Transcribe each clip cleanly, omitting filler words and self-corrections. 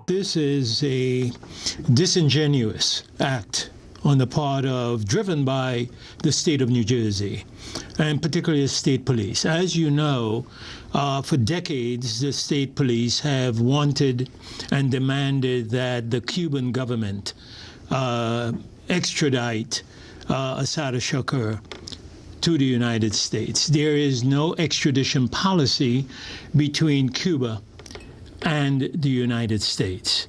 This is a disingenuous act on the part of, driven by the state of New Jersey, and particularly the state police. As you know, for decades, the state police have wanted and demanded that the Cuban government extradite Assata Shakur to the United States. There is no extradition policy between Cuba and the United States.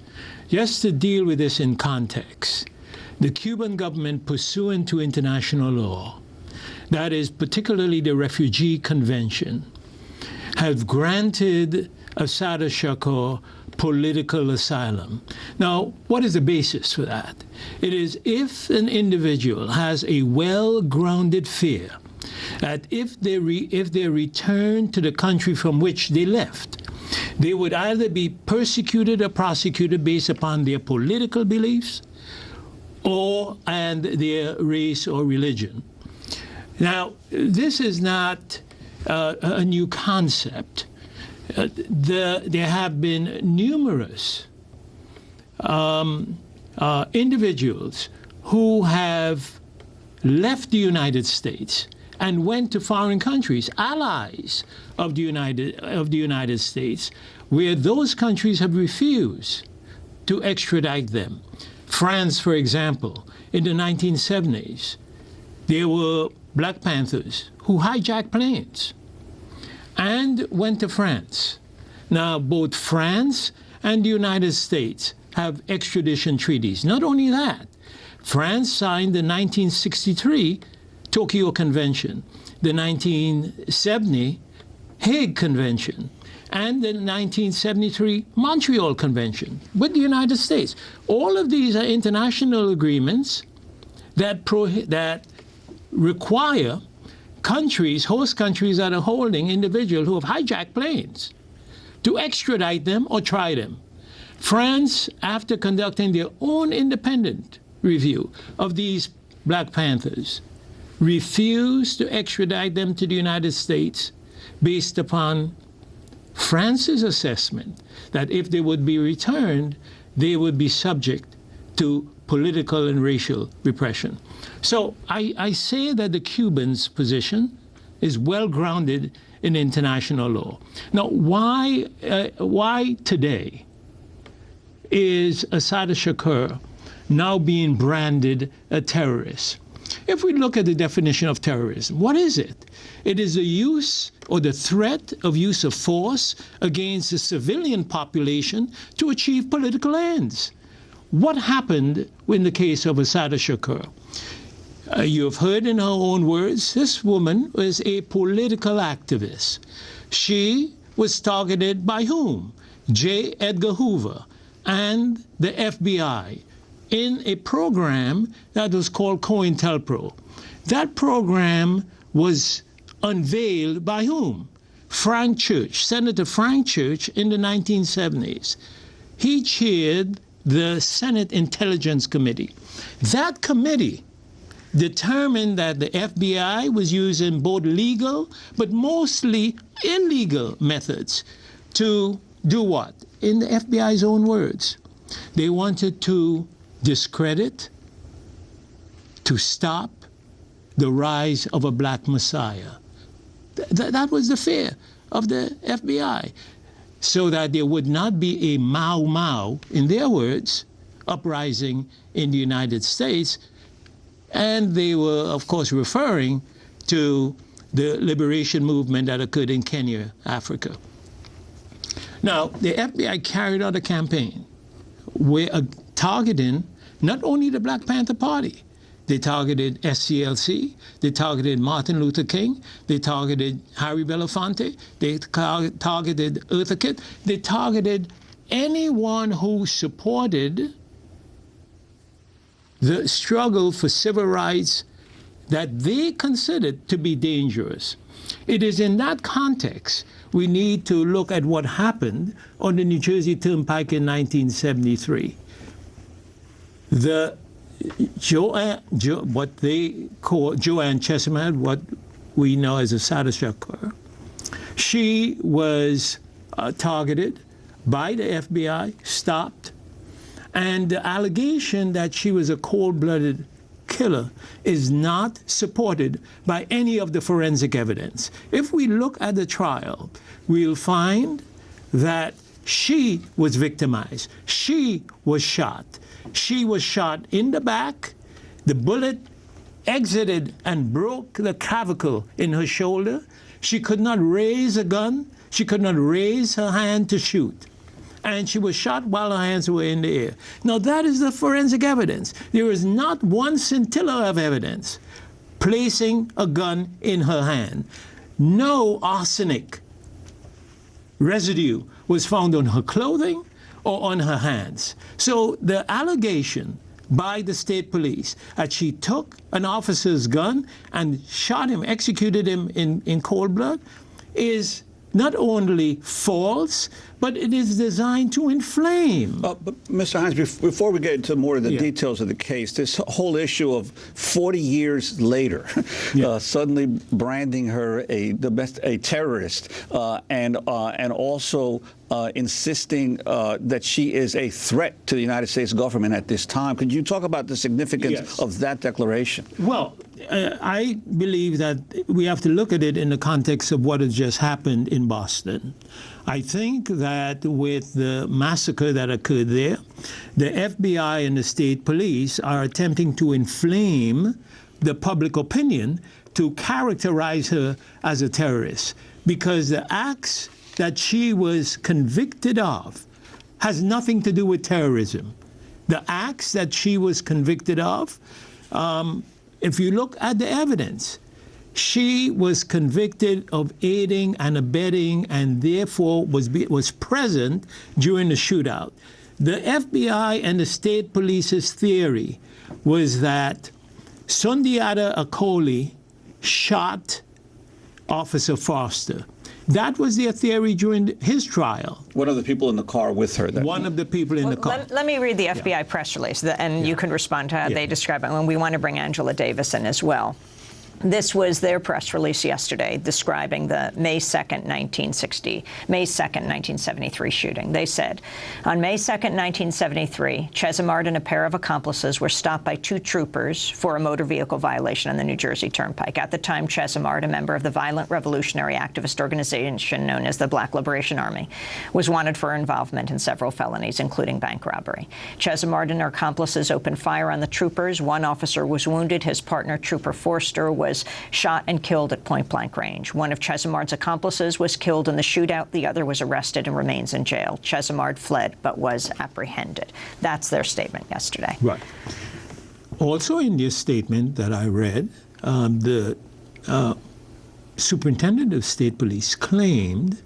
Just to deal with this in context, the Cuban government, pursuant to international law, that is particularly the Refugee Convention, have granted Assata Shakur political asylum. Now, what is the basis for that? It is if an individual has a well-grounded fear that if they return to the country from which they left, they would either be persecuted or prosecuted based upon their political beliefs and their race or religion. Now, this is not a new concept. There have been numerous individuals who have left the United States and went to foreign countries, allies of the United States, where those countries have refused to extradite them. France, for example, in the 1970s, there were Black Panthers who hijacked planes and went to France. Now, both France and the United States have extradition treaties. Not only that, France signed the 1963 Tokyo Convention, the 1970 Hague Convention, and the 1973 Montreal Convention with the United States. All of these are international agreements that require countries, host countries that are holding individuals who have hijacked planes, to extradite them or try them. France, after conducting their own independent review of these Black Panthers, refused to extradite them to the United States based upon France's assessment that if they would be returned, they would be subject to political and racial repression. So I say that the Cubans' position is well grounded in international law. Now, why today is Assata Shakur now being branded a terrorist? If we look at the definition of terrorism, what is it? It is the use or the threat of use of force against the civilian population to achieve political ends. What happened in the case of Assata Shakur? You have heard in her own words, this woman was a political activist. She was targeted by whom? J. Edgar Hoover and the FBI in a program that was called COINTELPRO. That program was unveiled by whom? Frank Church, Senator Frank Church in the 1970s. He chaired the Senate Intelligence Committee. That committee determined that the FBI was using both legal but mostly illegal methods to do what? In the FBI's own words, they wanted to discredit, to stop the rise of a black messiah. That was the fear of the FBI, so that there would not be a Mau Mau, in their words, uprising in the United States. And they were, of course, referring to the liberation movement that occurred in Kenya, Africa. Now, the FBI carried out a campaign targeting not only the Black Panther Party. They targeted SCLC, they targeted Martin Luther King, they targeted Harry Belafonte, they targeted Eartha Kitt, they targeted anyone who supported the struggle for civil rights that they considered to be dangerous. It is in that context we need to look at what happened on the New Jersey Turnpike in 1973. What they call Joanne Chesimard, what we know as Assata Shakur, she was targeted by the FBI, stopped. And the allegation that she was a cold-blooded killer is not supported by any of the forensic evidence. If we look at the trial, we'll find that she was victimized. She was shot. She was shot in the back. The bullet exited and broke the clavicle in her shoulder. She could not raise a gun. She could not raise her hand to shoot. And she was shot while her hands were in the air. Now, that is the forensic evidence. There is not one scintilla of evidence placing a gun in her hand. No arsenic residue was found on her clothing or on her hands. So the allegation by the state police that she took an officer's gun and shot him, executed him in cold blood, is not only false, but it is designed to inflame. But Mr. Hinds, before we get into more of the details of the case, this whole issue of 40 years later, suddenly branding her a terrorist, and also insisting that she is a threat to the United States government at this time. Could you talk about the significance of that declaration? Well, I believe that we have to look at it in the context of what has just happened in Boston. I think that with the massacre that occurred there, the FBI and the state police are attempting to inflame the public opinion to characterize her as a terrorist, because the acts that she was convicted of has nothing to do with terrorism. The acts that she was convicted of, if you look at the evidence, she was convicted of aiding and abetting, and therefore was present during the shootout. The FBI and the state police's theory was that Sundiata Acoli shot Officer Foster. That was their theory during his trial. One of the people in the car with her. One of the people in the car. Let me read the FBI press release, and you can respond to how they describe it. And we want to bring Angela Davis in as well. This was their press release yesterday describing the May 2nd, 1973 shooting. They said, on May 2nd, 1973, Chesimard and a pair of accomplices were stopped by two troopers for a motor vehicle violation on the New Jersey Turnpike. At the time, Chesimard, a member of the violent revolutionary activist organization known as the Black Liberation Army, was wanted for involvement in several felonies, including bank robbery. Chesimard and their accomplices opened fire on the troopers. One officer was wounded. His partner, Trooper Forster, was shot and killed at point-blank range. One of Chesimard's accomplices was killed in the shootout. The other was arrested and remains in jail. Chesimard fled but was apprehended. That's their statement yesterday. Right. Also in this statement that I read, the superintendent of state police claimed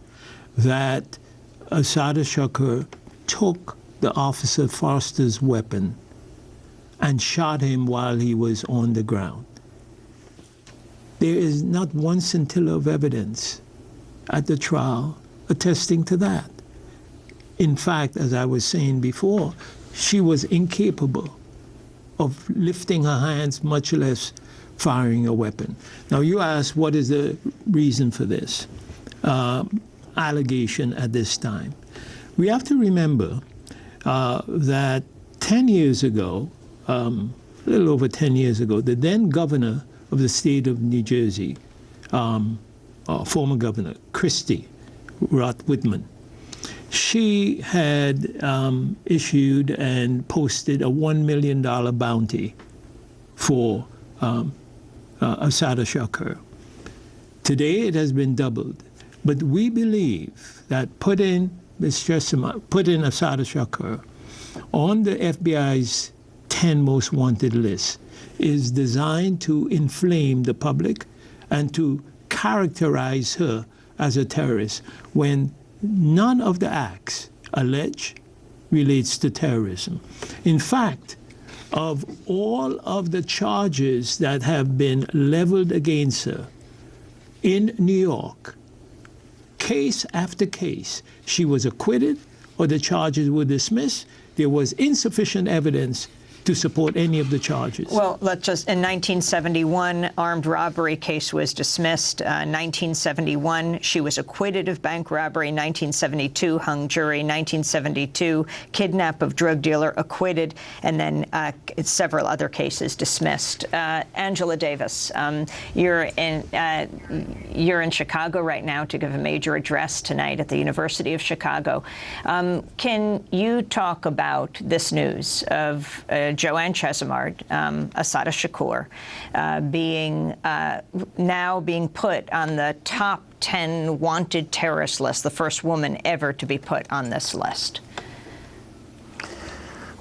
that Assata Shakur took the officer Foster's weapon and shot him while he was on the ground. There is not one scintilla of evidence at the trial attesting to that. In fact, as I was saying before, she was incapable of lifting her hands, much less firing a weapon. Now, you ask, what is the reason for this allegation at this time? We have to remember that 10 years ago, a little over 10 years ago, the then governor of the state of New Jersey, former governor, Christie Roth Whitman, she had issued and posted a $1 million bounty for Assata Shakur. Today it has been doubled, but we believe that putting Assata Shakur on the FBI's 10 most wanted list is designed to inflame the public and to characterize her as a terrorist when none of the acts alleged relates to terrorism. In fact, of all of the charges that have been leveled against her in New York, case after case, she was acquitted or the charges were dismissed. There was insufficient evidence to support any of the charges. Well, let's just, in 1971, armed robbery case was dismissed. 1971, she was acquitted of bank robbery. 1972, hung jury. 1972, kidnap of drug dealer, acquitted. And then several other cases dismissed. Angela Davis, you're in Chicago right now to give a major address tonight at the University of Chicago. Can you talk about this news of Joanne Chesimard, Assata Shakur, now being put on the top 10 wanted terrorist list, the first woman ever to be put on this list?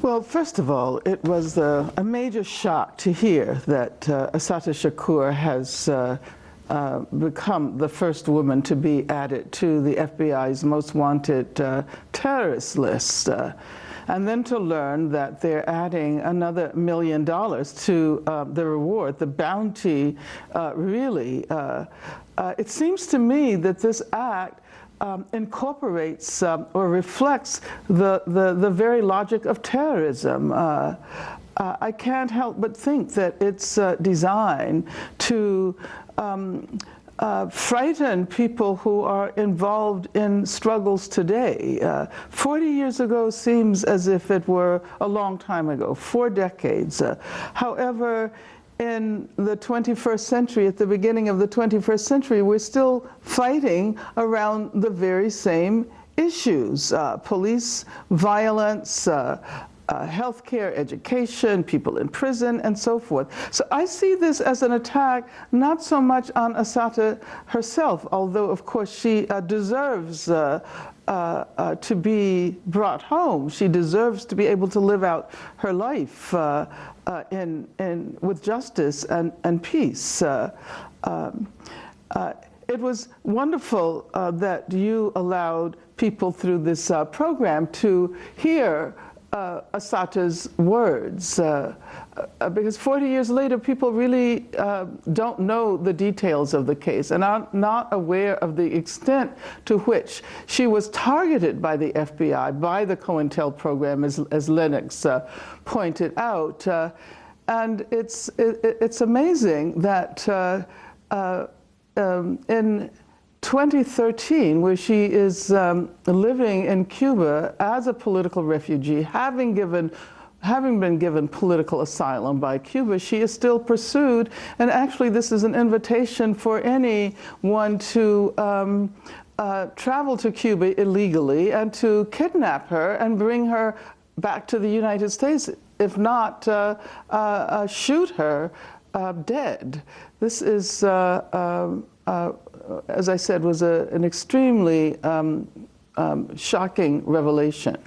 Well, first of all, it was a major shock to hear that Assata Shakur has become the first woman to be added to the FBI's most wanted terrorist list. And then to learn that they're adding another $1 million to the reward, the bounty, really. It seems to me that this act incorporates or reflects the very logic of terrorism. I can't help but think that it's designed to frighten people who are involved in struggles today. 40 years ago seems as if it were a long time ago, 4 decades. However, in the 21st century, at the beginning of the 21st century, we're still fighting around the very same issues: police violence, healthcare, education, people in prison, and so forth. So I see this as an attack not so much on Assata herself, although of course she deserves to be brought home. She deserves to be able to live out her life with justice and peace. It was wonderful that you allowed people through this program to hear Assata's words, because 40 years later, people really don't know the details of the case and are not aware of the extent to which she was targeted by the FBI, by the COINTEL program, as Lennox pointed out. And it's amazing that in 2013, where she is living in Cuba as a political refugee, having been given political asylum by Cuba, she is still pursued. And actually, this is an invitation for anyone to travel to Cuba illegally and to kidnap her and bring her back to the United States, if not shoot her dead. This is as I said, was an extremely shocking revelation.